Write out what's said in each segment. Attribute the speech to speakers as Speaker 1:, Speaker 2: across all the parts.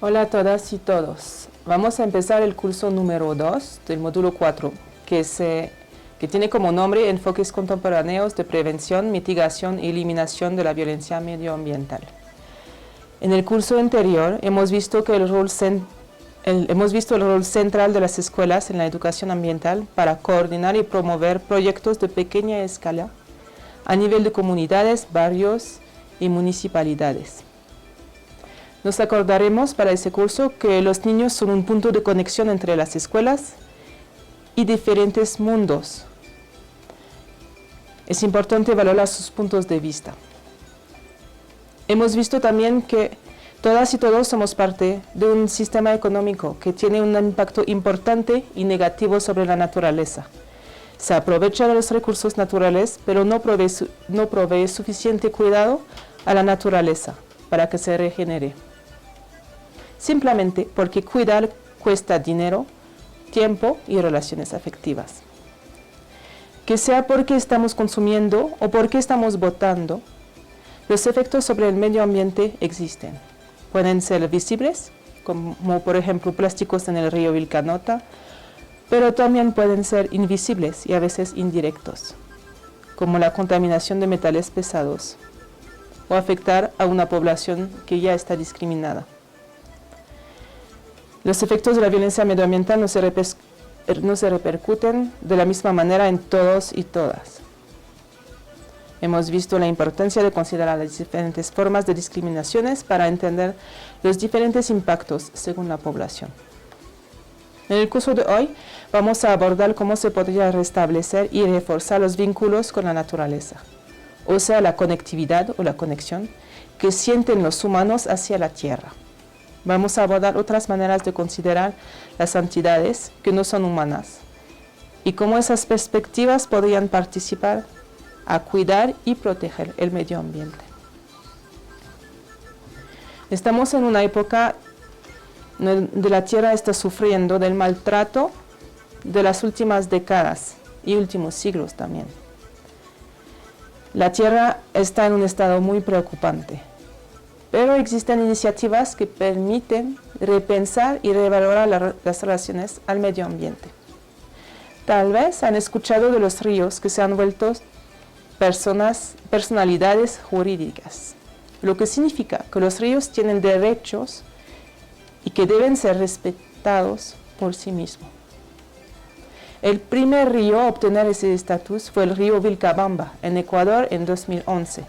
Speaker 1: Hola a todas y todos. Vamos a empezar el curso número 2 del módulo 4, que tiene como nombre Enfoques contemporáneos de prevención, mitigación y eliminación de la violencia medioambiental. En el curso anterior hemos visto el rol central de las escuelas en la educación ambiental para coordinar y promover proyectos de pequeña escala a nivel de comunidades, barrios y municipalidades. Nos acordaremos para ese curso que los niños son un punto de conexión entre las escuelas y diferentes mundos. Es importante valorar sus puntos de vista. Hemos visto también que todas y todos somos parte de un sistema económico que tiene un impacto importante y negativo sobre la naturaleza. Se aprovecha de los recursos naturales, pero no provee suficiente cuidado a la naturaleza para que se regenere. Simplemente porque cuidar cuesta dinero, tiempo y relaciones afectivas. Que sea porque estamos consumiendo o porque estamos botando, los efectos sobre el medio ambiente existen. Pueden ser visibles, como por ejemplo plásticos en el río Vilcanota, pero también pueden ser invisibles y a veces indirectos, como la contaminación de metales pesados, o afectar a una población que ya está discriminada. Los efectos de la violencia medioambiental no se repercuten de la misma manera en todos y todas. Hemos visto la importancia de considerar las diferentes formas de discriminaciones para entender los diferentes impactos según la población. En el curso de hoy vamos a abordar cómo se podría restablecer y reforzar los vínculos con la naturaleza, o sea, la conectividad o la conexión que sienten los humanos hacia la tierra. Vamos a abordar otras maneras de considerar las entidades que no son humanas y cómo esas perspectivas podrían participar a cuidar y proteger el medio ambiente. Estamos en una época donde la Tierra está sufriendo del maltrato de las últimas décadas y últimos siglos también. La Tierra está en un estado muy preocupante. Pero existen iniciativas que permiten repensar y revalorar las relaciones al medio ambiente. Tal vez han escuchado de los ríos que se han vuelto personalidades jurídicas, lo que significa que los ríos tienen derechos y que deben ser respetados por sí mismos. El primer río a obtener ese estatus fue el río Vilcabamba, en Ecuador, en 2011.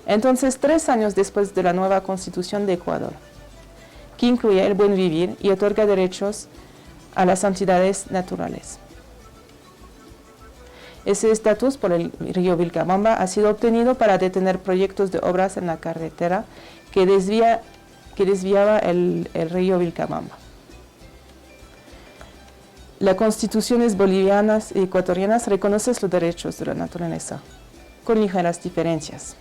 Speaker 1: Entonces, 3 años después de la nueva Constitución de Ecuador, que incluye el buen vivir y otorga derechos a las entidades naturales. Ese estatus por el río Vilcabamba ha sido obtenido para detener proyectos de obras en la carretera que desviaba el río Vilcabamba. Las constituciones bolivianas y ecuatorianas reconocen los derechos de la naturaleza, con ligeras diferencias.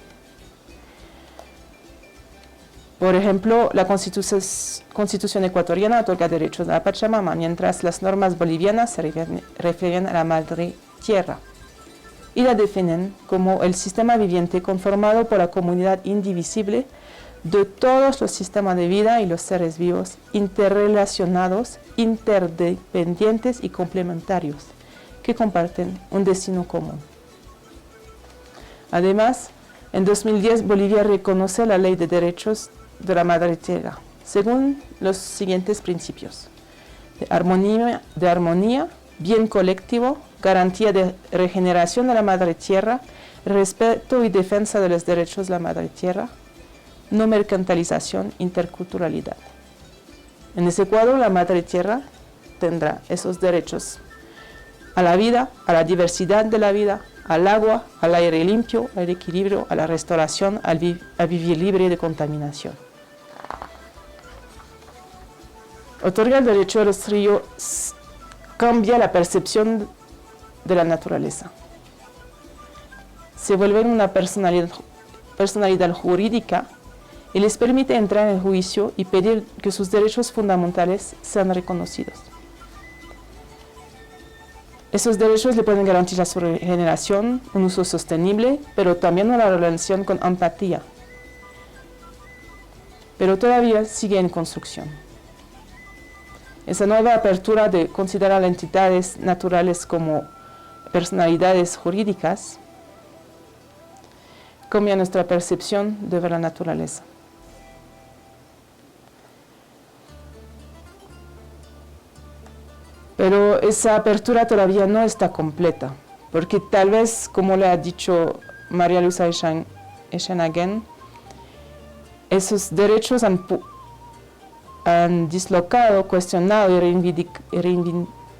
Speaker 1: Por ejemplo, la Constitución ecuatoriana otorga derechos a la Pachamama, mientras las normas bolivianas se refieren a la madre tierra y la definen como el sistema viviente conformado por la comunidad indivisible de todos los sistemas de vida y los seres vivos interrelacionados, interdependientes y complementarios que comparten un destino común. Además, en 2010 Bolivia reconoce la Ley de Derechos de la Madre Tierra, según los siguientes principios: de armonía, bien colectivo, garantía de regeneración de la Madre Tierra, respeto y defensa de los derechos de la Madre Tierra, no mercantilización, interculturalidad. En ese cuadro, la Madre Tierra tendrá esos derechos a la vida, a la diversidad de la vida, al agua, al aire limpio, al equilibrio, a la restauración, a vivir libre de contaminación. Otorgar el derecho a los ríos cambia la percepción de la naturaleza. Se vuelven una personalidad jurídica y les permite entrar en juicio y pedir que sus derechos fundamentales sean reconocidos. Esos derechos le pueden garantizar su regeneración, un uso sostenible, pero también una relación con empatía. pero todavía sigue en construcción. Esa nueva apertura de considerar a entidades naturales como personalidades jurídicas cambia nuestra percepción de ver la naturaleza. Pero esa apertura todavía no está completa, porque tal vez, como le ha dicho María Luisa Echenagen, esos derechos han dislocado, cuestionado y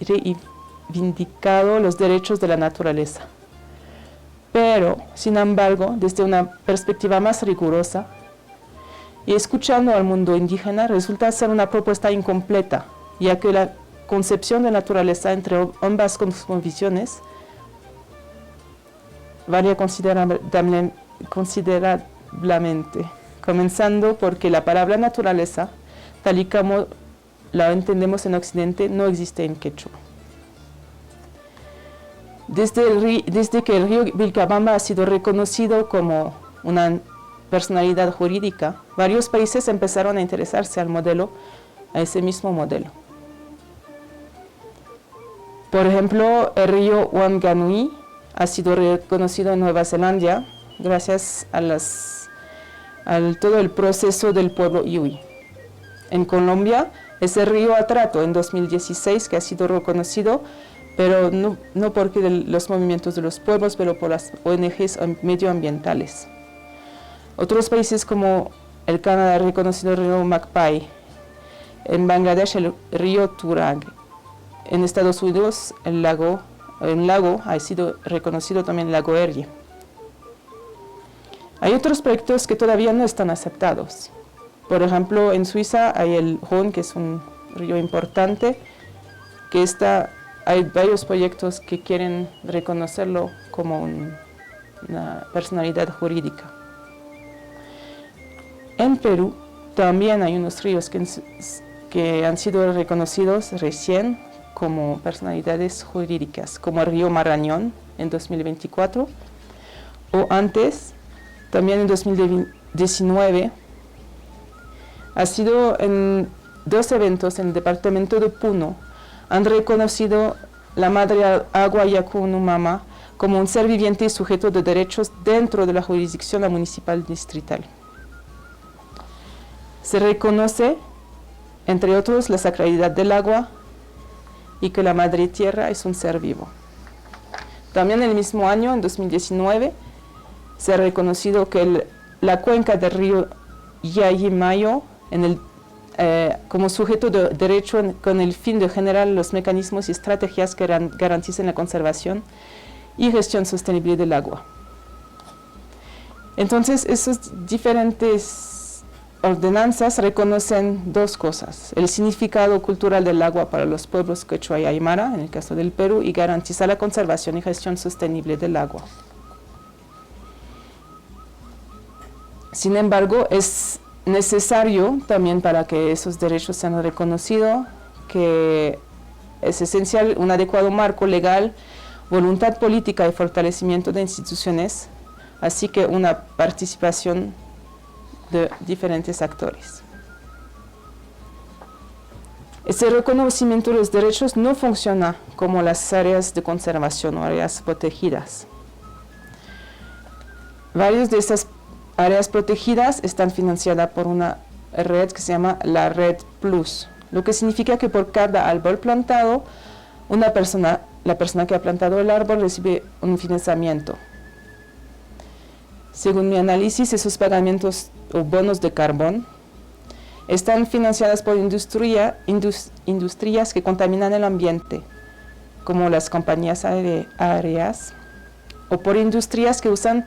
Speaker 1: reivindicado los derechos de la naturaleza. Pero, sin embargo, desde una perspectiva más rigurosa y escuchando al mundo indígena, resulta ser una propuesta incompleta, ya que la concepción de naturaleza entre ambas cosmovisiones varía considerablemente, comenzando porque la palabra naturaleza, tal y como la entendemos en Occidente, no existe en quechua. Desde que el río Vilcabamba ha sido reconocido como una personalidad jurídica, varios países empezaron a interesarse a ese mismo modelo. Por ejemplo, el río Wanganui ha sido reconocido en Nueva Zelanda gracias a todo el proceso del pueblo Iwi. En Colombia es el río Atrato en 2016 que ha sido reconocido, pero no porque los movimientos de los pueblos, pero por las ONGs medioambientales. Otros países como el Canadá ha reconocido el río Magpie, en Bangladesh el río Turag, en Estados Unidos el lago ha sido reconocido también el lago Erie. Hay otros proyectos que todavía no están aceptados. Por ejemplo, en Suiza hay el Rhône, que es un río importante, hay varios proyectos que quieren reconocerlo como una personalidad jurídica. En Perú también hay unos ríos que han sido reconocidos recién como personalidades jurídicas, como el río Marañón en 2024, o antes, también en 2019, ha sido en 2 eventos en el departamento de Puno, han reconocido la madre agua Yacuno-Mama como un ser viviente y sujeto de derechos dentro de la jurisdicción municipal distrital. Se reconoce, entre otros, la sacralidad del agua y que la madre tierra es un ser vivo. También en el mismo año, en 2019, se ha reconocido que la cuenca del río Yayimayo como sujeto de derecho con el fin de generar los mecanismos y estrategias que garanticen la conservación y gestión sostenible del agua. Entonces, esas diferentes ordenanzas reconocen 2 cosas: el significado cultural del agua para los pueblos quechua y aymara, en el caso del Perú, y garantiza la conservación y gestión sostenible del agua. Sin embargo, es necesario también, para que esos derechos sean reconocidos, que es esencial un adecuado marco legal, voluntad política y fortalecimiento de instituciones, así que una participación de diferentes actores. Ese reconocimiento de los derechos no funciona como las áreas de conservación o áreas protegidas. Varias de esas áreas protegidas están financiadas por una red que se llama la Red Plus, lo que significa que por cada árbol plantado, la persona que ha plantado el árbol recibe un financiamiento. Según mi análisis, esos pagamientos o bonos de carbón están financiadas por industrias que contaminan el ambiente, como las compañías aéreas, o por industrias que usan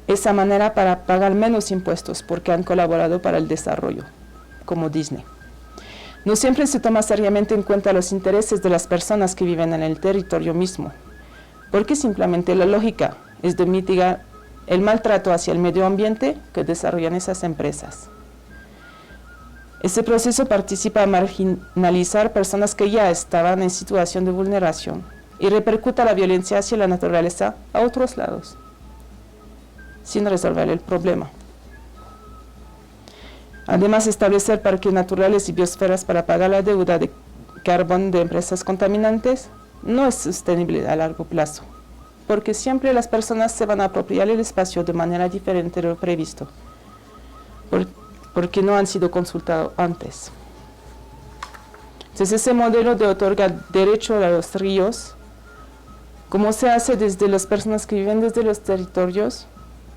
Speaker 1: esa manera para pagar menos impuestos porque han colaborado para el desarrollo, como Disney. No siempre se toma seriamente en cuenta los intereses de las personas que viven en el territorio mismo, porque simplemente la lógica es de mitigar el maltrato hacia el medio ambiente que desarrollan esas empresas. Ese proceso participa a marginalizar personas que ya estaban en situación de vulneración y repercuta la violencia hacia la naturaleza a otros lados, sin resolver el problema. Además, establecer parques naturales y biosferas para pagar la deuda de carbón de empresas contaminantes no es sostenible a largo plazo, porque siempre las personas se van a apropiar el espacio de manera diferente de lo previsto, porque no han sido consultados antes. Entonces, ese modelo de otorgar derecho a los ríos, como se hace desde las personas que viven desde los territorios,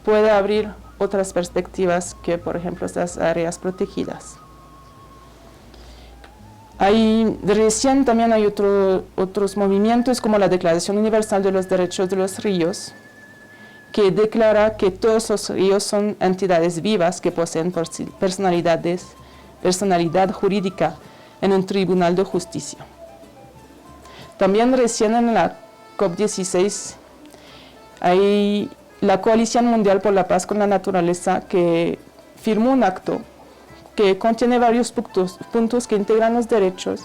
Speaker 1: puede abrir otras perspectivas que, por ejemplo, estas áreas protegidas. Recién también hay otros movimientos como la Declaración Universal de los Derechos de los Ríos, que declara que todos los ríos son entidades vivas que poseen personalidad jurídica en un tribunal de justicia. También recién en la COP16 hay la Coalición Mundial por la Paz con la Naturaleza, que firmó un acto que contiene varios puntos que integran los derechos,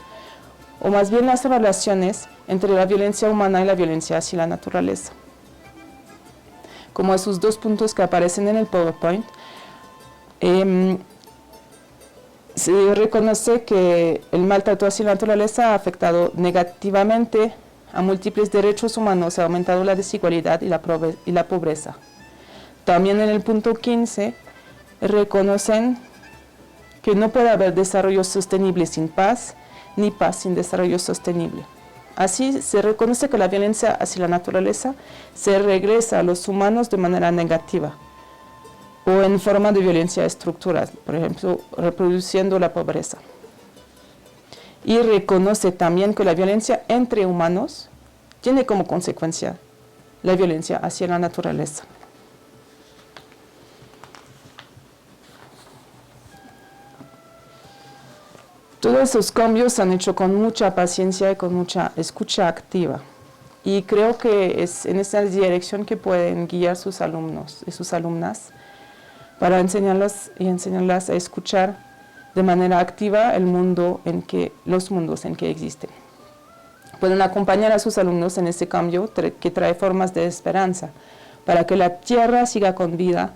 Speaker 1: o más bien las relaciones entre la violencia humana y la violencia hacia la naturaleza. Como esos dos puntos que aparecen en el PowerPoint, se reconoce que el maltrato hacia la naturaleza ha afectado negativamente a múltiples derechos humanos, ha aumentado la desigualdad y la pobreza. También en el punto 15 reconocen que no puede haber desarrollo sostenible sin paz, ni paz sin desarrollo sostenible. Así se reconoce que la violencia hacia la naturaleza se regresa a los humanos de manera negativa o en forma de violencia estructural, por ejemplo, reproduciendo la pobreza. Y reconoce también que la violencia entre humanos tiene como consecuencia la violencia hacia la naturaleza. Todos esos cambios se han hecho con mucha paciencia y con mucha escucha activa. Y creo que es en esa dirección que pueden guiar sus alumnos y sus alumnas para enseñarlos y enseñarlas a escuchar de manera activa los mundos en que existen. Pueden acompañar a sus alumnos en este cambio que trae formas de esperanza, para que la Tierra siga con vida,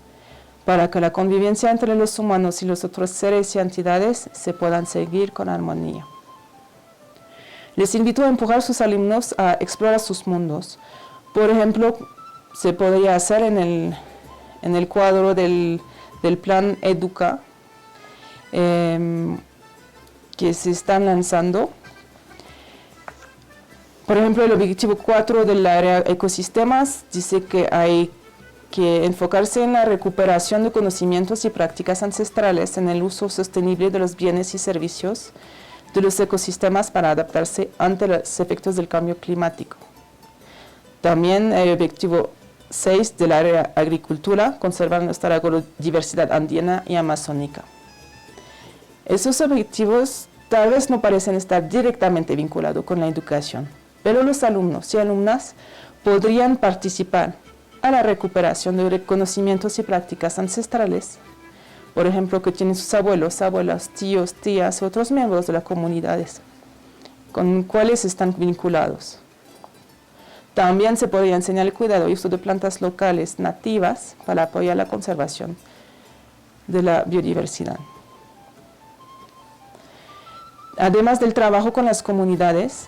Speaker 1: para que la convivencia entre los humanos y los otros seres y entidades se puedan seguir con armonía. Les invito a empujar a sus alumnos a explorar sus mundos. Por ejemplo, se podría hacer en el cuadro del plan EDUCA, que se están lanzando. Por ejemplo, el objetivo 4 del área ecosistemas dice que hay que enfocarse en la recuperación de conocimientos y prácticas ancestrales en el uso sostenible de los bienes y servicios de los ecosistemas para adaptarse ante los efectos del cambio climático. También el objetivo 6 del área agricultura, conservar nuestra agrodiversidad andina y amazónica. Esos objetivos tal vez no parecen estar directamente vinculados con la educación, pero los alumnos y alumnas podrían participar a la recuperación de conocimientos y prácticas ancestrales, por ejemplo, que tienen sus abuelos, abuelas, tíos, tías y otros miembros de las comunidades, con cuáles están vinculados. También se podría enseñar el cuidado y uso de plantas locales nativas para apoyar la conservación de la biodiversidad. Además del trabajo con las comunidades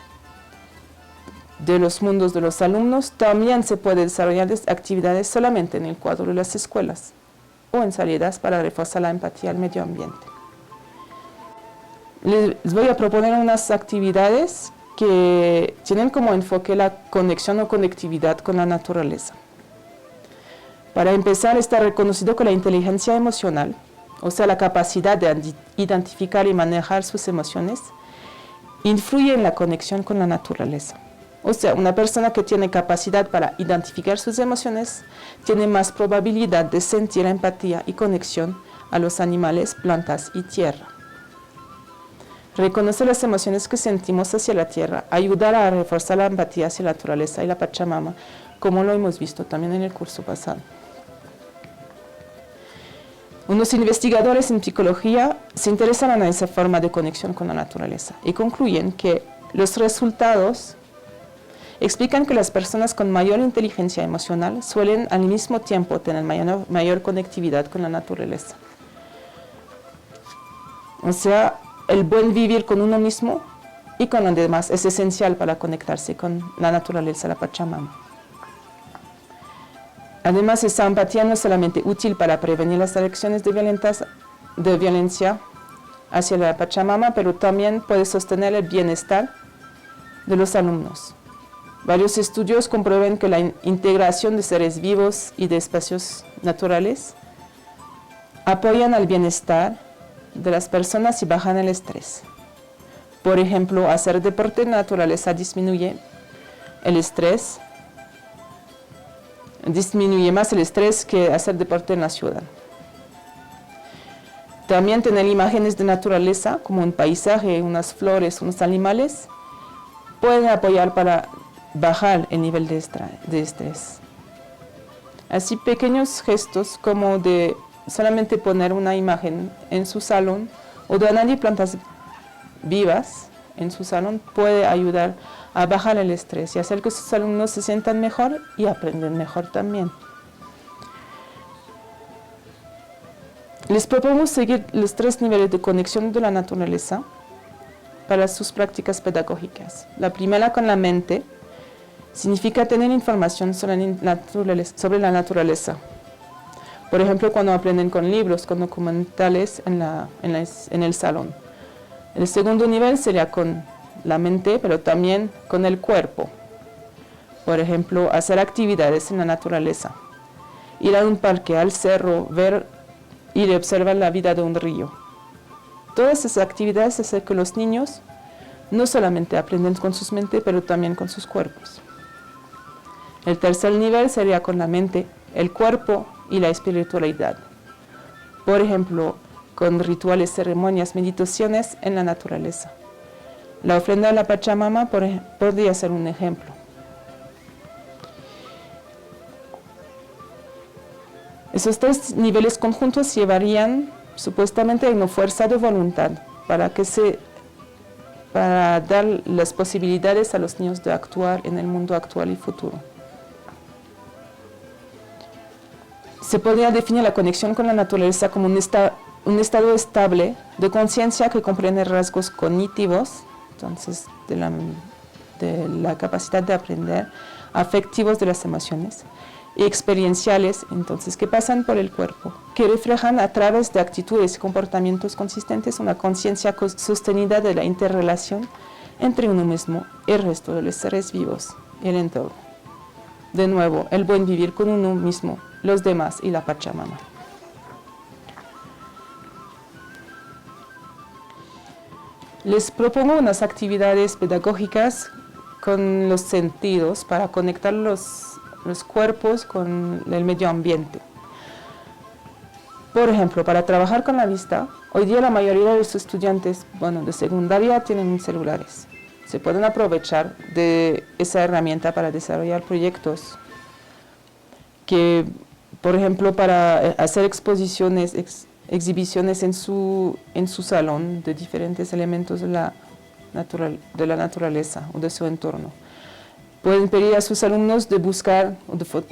Speaker 1: de los mundos de los alumnos, también se puede desarrollar actividades solamente en el cuadro de las escuelas o en salidas para reforzar la empatía al medio ambiente. Les voy a proponer unas actividades que tienen como enfoque la conexión o conectividad con la naturaleza. Para empezar, está reconocido que la inteligencia emocional, o sea, la capacidad de identificar y manejar sus emociones, influye en la conexión con la naturaleza. O sea, una persona que tiene capacidad para identificar sus emociones tiene más probabilidad de sentir empatía y conexión a los animales, plantas y tierra. Reconocer las emociones que sentimos hacia la tierra ayudará a reforzar la empatía hacia la naturaleza y la Pachamama, como lo hemos visto también en el curso pasado. Unos investigadores en psicología se interesan en esa forma de conexión con la naturaleza y concluyen que los resultados explican que las personas con mayor inteligencia emocional suelen al mismo tiempo tener mayor conectividad con la naturaleza. O sea, el buen vivir con uno mismo y con los demás es esencial para conectarse con la naturaleza, la Pachamama. Además, esa empatía no es solamente útil para prevenir las reacciones de violencia hacia la Pachamama, pero también puede sostener el bienestar de los alumnos. Varios estudios comprueban que la integración de seres vivos y de espacios naturales apoyan al bienestar de las personas y bajan el estrés. Por ejemplo, hacer deporte en la naturaleza disminuye el estrés, disminuye más el estrés que hacer deporte en la ciudad. También tener imágenes de naturaleza, como un paisaje, unas flores, unos animales, pueden apoyar para bajar el nivel de estrés. Así, pequeños gestos como de solamente poner una imagen en su salón o de añadir plantas vivas en su salón puede ayudar a bajar el estrés y hacer que sus alumnos se sientan mejor y aprenden mejor también. Les propongo seguir los 3 niveles de conexión de la naturaleza para sus prácticas pedagógicas. La primera, con la mente, significa tener información sobre la naturaleza. Por ejemplo, cuando aprenden con libros, con documentales en el salón. El segundo nivel sería con la mente, pero también con el cuerpo. Por ejemplo, hacer actividades en la naturaleza. Ir a un parque, al cerro, ir y observar la vida de un río. Todas esas actividades hacen que los niños no solamente aprenden con sus mentes, pero también con sus cuerpos. El tercer nivel sería con la mente, el cuerpo y la espiritualidad. Por ejemplo, con rituales, ceremonias, meditaciones en la naturaleza. La ofrenda a la Pachamama podría ser un ejemplo. Esos 3 niveles conjuntos llevarían supuestamente a una fuerza de voluntad para dar las posibilidades a los niños de actuar en el mundo actual y futuro. Se podría definir la conexión con la naturaleza como un estado estable de conciencia que comprende rasgos cognitivos, entonces de la capacidad de aprender, afectivos de las emociones, y experienciales, entonces, que pasan por el cuerpo, que reflejan a través de actitudes y comportamientos consistentes una conciencia sostenida de la interrelación entre uno mismo y el resto de los seres vivos y el entorno. De nuevo, el buen vivir con uno mismo, los demás y la Pachamama. Les propongo unas actividades pedagógicas con los sentidos para conectar los cuerpos con el medio ambiente. Por ejemplo, para trabajar con la vista, hoy día la mayoría de los estudiantes de secundaria tienen celulares. Se pueden aprovechar de esa herramienta para desarrollar proyectos que, por ejemplo, para hacer exhibiciones en su salón de diferentes elementos de la naturaleza o de su entorno. Pueden pedir a sus alumnos de buscar,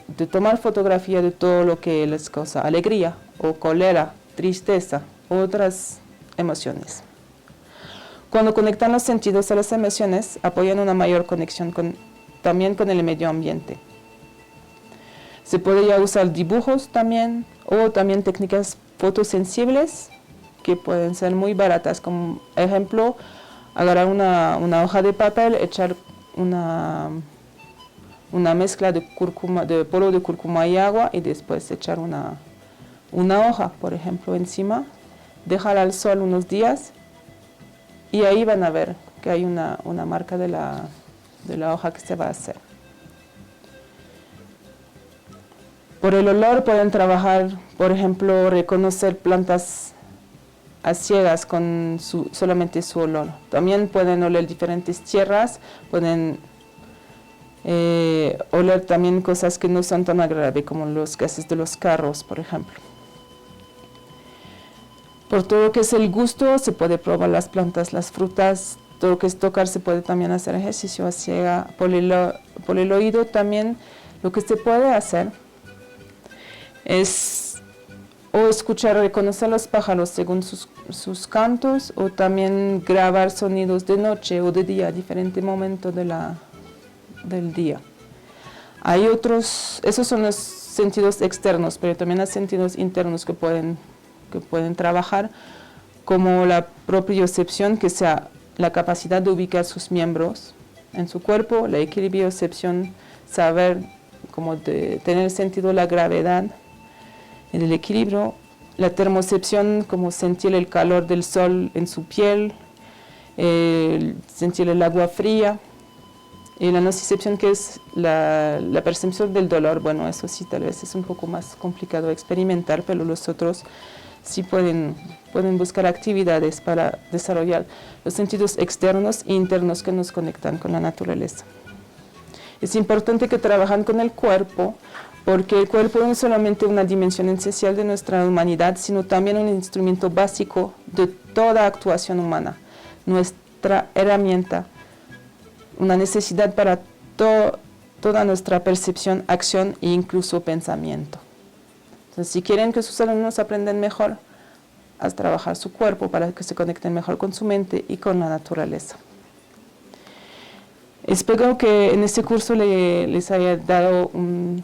Speaker 1: de tomar fotografía de todo lo que les causa alegría o cólera, tristeza u otras emociones. Cuando conectan los sentidos a las emociones, apoyan una mayor conexión también con el medio ambiente. Se puede ya usar dibujos también, o también técnicas fotosensibles que pueden ser muy baratas. Como ejemplo, agarrar una hoja de papel, echar una mezcla de polvo de cúrcuma y agua y después echar una hoja, por ejemplo, encima, dejar al sol unos días y ahí van a ver que hay una marca de la hoja que se va a hacer. Por el olor pueden trabajar, por ejemplo, reconocer plantas a ciegas con solamente su olor. También pueden oler diferentes tierras, pueden oler también cosas que no son tan agradables como los gases de los carros, por ejemplo. Por todo lo que es el gusto, se puede probar las plantas, las frutas, todo lo que es tocar, se puede también hacer ejercicio a ciega. Por el oído también lo que se puede hacer es o escuchar, reconocer los pájaros según sus cantos, o también grabar sonidos de noche o de día, diferente momento del día. Hay otros, esos son los sentidos externos, pero también hay sentidos internos que pueden trabajar, como la propriocepción, que sea la capacidad de ubicar sus miembros en su cuerpo, la equilibriocepción, saber como de tener sentido la gravedad en el equilibrio, la termocepción, como sentir el calor del sol en su piel, sentir el agua fría, y la nocicepción, que es la percepción del dolor. Bueno, eso sí, tal vez es un poco más complicado de experimentar, pero los otros sí pueden buscar actividades para desarrollar los sentidos externos e internos que nos conectan con la naturaleza. Es importante que trabajen con el cuerpo, porque el cuerpo no es solamente una dimensión esencial de nuestra humanidad, sino también un instrumento básico de toda actuación humana, nuestra herramienta, una necesidad para toda nuestra percepción, acción e incluso pensamiento. Entonces, si quieren que sus alumnos aprendan mejor a trabajar su cuerpo para que se conecten mejor con su mente y con la naturaleza. Espero que en este curso les haya dado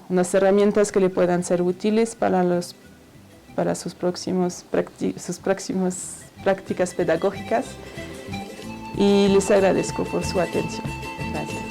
Speaker 1: unas herramientas que le puedan ser útiles para sus próximas prácticas pedagógicas, y les agradezco por su atención. Gracias.